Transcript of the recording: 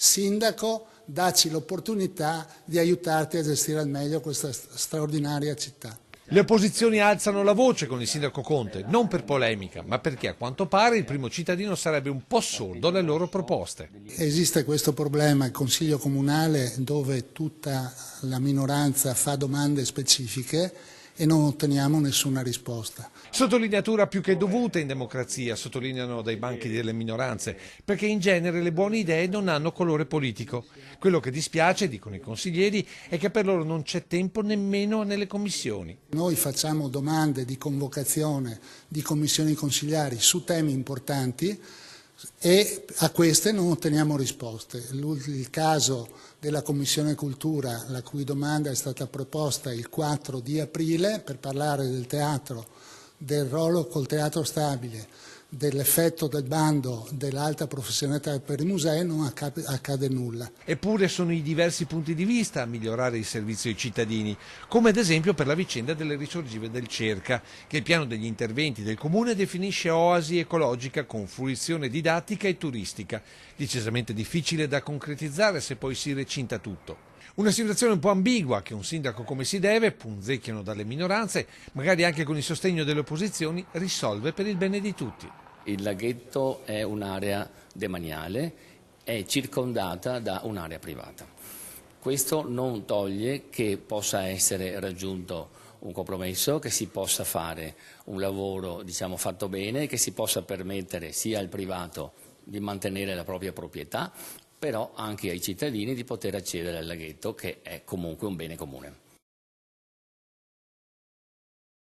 sindaco, dacci l'opportunità di aiutarti a gestire al meglio questa straordinaria città. Le opposizioni alzano la voce con il sindaco Conte, non per polemica, ma perché a quanto pare il primo cittadino sarebbe un po' sordo alle loro proposte. Esiste questo problema al Consiglio Comunale dove tutta la minoranza fa domande specifiche e non otteniamo nessuna risposta. Sottolineatura più che dovuta in democrazia, sottolineano dai banchi delle minoranze, perché in genere le buone idee non hanno colore politico. Quello che dispiace, dicono i consiglieri, è che per loro non c'è tempo nemmeno nelle commissioni. Noi facciamo domande di convocazione di commissioni consigliari su temi importanti e a queste non otteniamo risposte. Il caso della Commissione Cultura, la cui domanda è stata proposta il 4 di aprile per parlare del teatro, del ruolo col teatro stabile, dell'effetto del bando dell'alta professionalità per i musei, non accade nulla. Eppure sono i diversi punti di vista a migliorare il servizio ai cittadini, come ad esempio per la vicenda delle risorgive del Cerca, che il piano degli interventi del Comune definisce oasi ecologica con fruizione didattica e turistica, decisamente difficile da concretizzare se poi si recinta tutto. Una situazione un po' ambigua che un sindaco come si deve, punzecchiano dalle minoranze, magari anche con il sostegno delle opposizioni, risolve per il bene di tutti. Il laghetto è un'area demaniale, è circondata da un'area privata. Questo non toglie che possa essere raggiunto un compromesso, che si possa fare un lavoro fatto bene, che si possa permettere sia al privato di mantenere la propria proprietà, però anche ai cittadini di poter accedere al laghetto, che è comunque un bene comune.